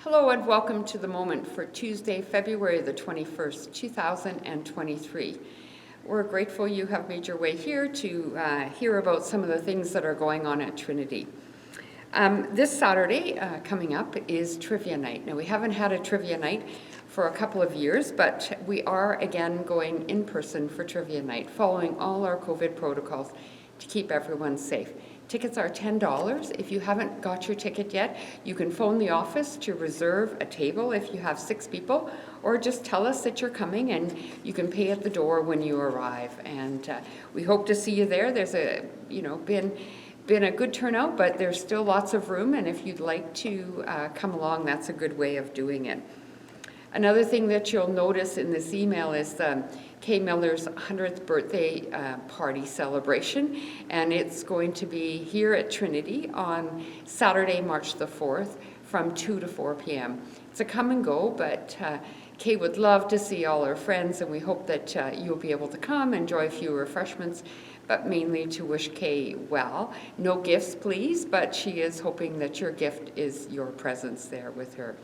Hello and welcome to The Moment for Tuesday, February the 21st, 2023. We're grateful you have made your way here to hear about some of the things that are going on at Trinity. This Saturday coming up is Trivia Night. Now, we haven't had a Trivia Night for a couple of years, but we are again going in person for Trivia Night, following all our COVID protocols to keep everyone safe. Tickets are $10. If you haven't got your ticket yet, you can phone the office to reserve a table if you have 6 people, or just tell us that you're coming and you can pay at the door when you arrive. And we hope to see you there. There's been a good turnout, but there's still lots of room, and if you'd like to come along, that's a good way of doing it. Another thing that you'll notice in this email is Kay Miller's 100th birthday party celebration, and it's going to be here at Trinity on Saturday, March the 4th from 2 to 4 p.m. It's a come and go, but Kay would love to see all her friends, and we hope that you'll be able to come, enjoy a few refreshments, but mainly to wish Kay well. No gifts, please, but she is hoping that your gift is your presence there with her.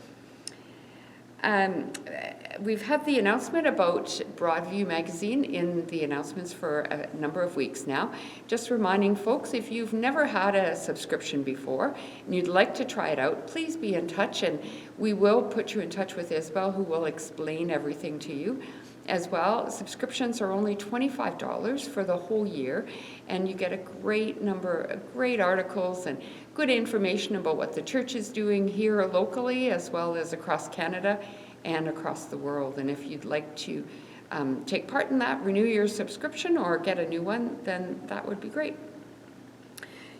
We've had the announcement about Broadview Magazine in the announcements for a number of weeks now. Just reminding folks, if you've never had a subscription before and you'd like to try it out, please be in touch, and we will put you in touch with Isabel, who will explain everything to you. As well, subscriptions are only $25 for the whole year, and you get a great number of great articles and good information about what the church is doing here locally, as well as across Canada and across the world. And if you'd like to take part in that, renew your subscription or get a new one, then that would be great.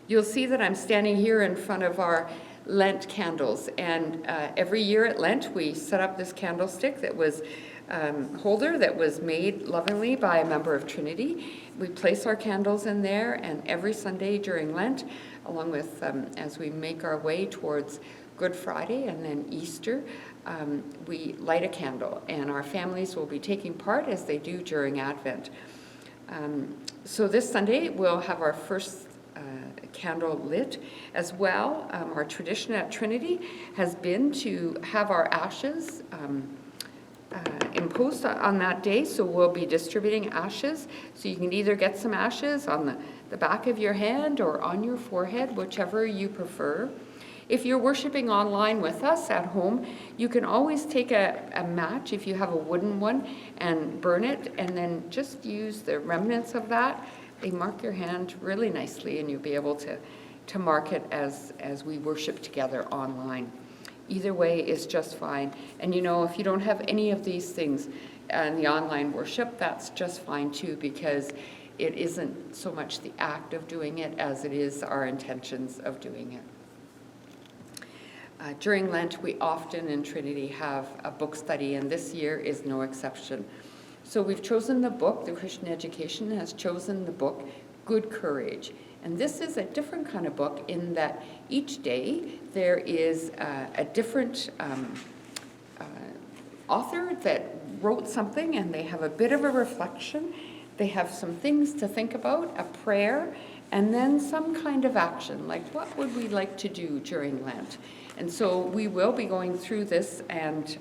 You'll see that I'm standing here in front of our Lent candles, and every year at Lent we set up this candlestick that was holder that was made lovingly by a member of Trinity. We place our candles in there, and every Sunday during Lent, along with as we make our way towards Good Friday and then Easter, we light a candle, and our families will be taking part as they do during Advent. So this Sunday we'll have our first candle lit as well. Our tradition at Trinity has been to have our ashes imposed on that day, so we'll be distributing ashes. So you can either get some ashes on the back of your hand or on your forehead, whichever you prefer. If you're worshiping online with us at home, you can always take a match, if you have a wooden one, and burn it, and then just use the remnants of that. They mark your hand really nicely, and you'll be able to mark it as we worship together online. Either way is just fine. And if you don't have any of these things in the online worship, that's just fine too, because it isn't so much the act of doing it as it is our intentions of doing it. During Lent, we often in Trinity have a book study, and this year is no exception. So we've chosen the book, the Christian Education has chosen the book, Good Courage. And this is a different kind of book in that each day there is a different author that wrote something, and they have a bit of a reflection. They have some things to think about, a prayer, and then some kind of action, like what would we like to do during Lent? And so we will be going through this, and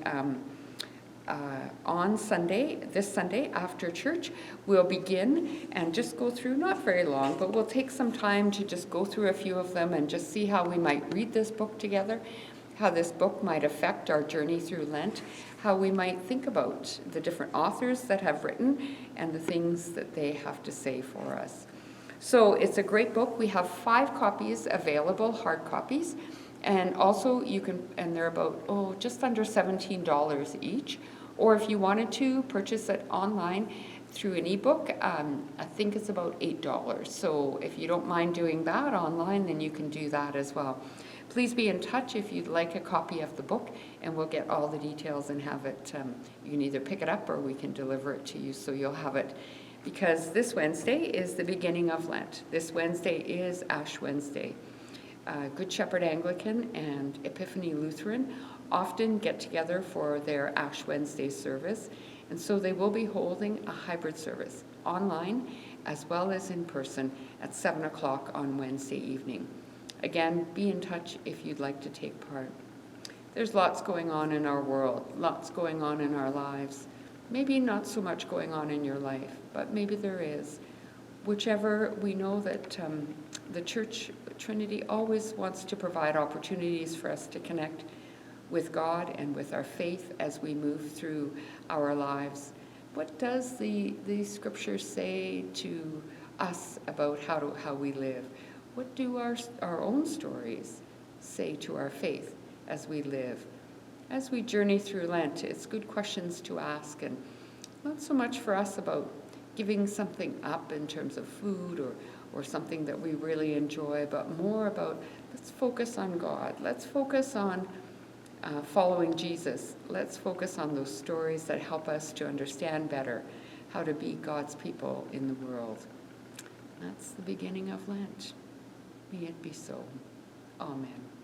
on this Sunday after church, we'll begin and just go through, not very long, but we'll take some time to just go through a few of them and just see how we might read this book together, how this book might affect our journey through Lent, how we might think about the different authors that have written and the things that they have to say for us. So it's a great book. We have 5 copies available, hard copies, and also you can, and they're about, just under $17 each. Or if you wanted to purchase it online through an ebook, I think it's about $8. So if you don't mind doing that online, then you can do that as well. Please be in touch if you'd like a copy of the book, and we'll get all the details and have it. You can either pick it up or we can deliver it to you, so you'll have it. Because this Wednesday is the beginning of Lent. This Wednesday is Ash Wednesday. Good Shepherd Anglican and Epiphany Lutheran often get together for their Ash Wednesday service, and so they will be holding a hybrid service online as well as in person at 7 o'clock on Wednesday evening. Again, be in touch if you'd like to take part. There's lots going on in our world, lots going on in our lives. Maybe not so much going on in your life, but maybe there is. Whichever, we know that the Church, Trinity, always wants to provide opportunities for us to connect with God and with our faith as we move through our lives. What does the scripture say to us about how we live? What do our own stories say to our faith as we live? As we journey through Lent, it's good questions to ask, and not so much for us about giving something up in terms of food or something that we really enjoy, but more about let's focus on God. Let's focus on following Jesus. Let's focus on those stories that help us to understand better how to be God's people in the world. That's the beginning of Lent. May it be so. Amen.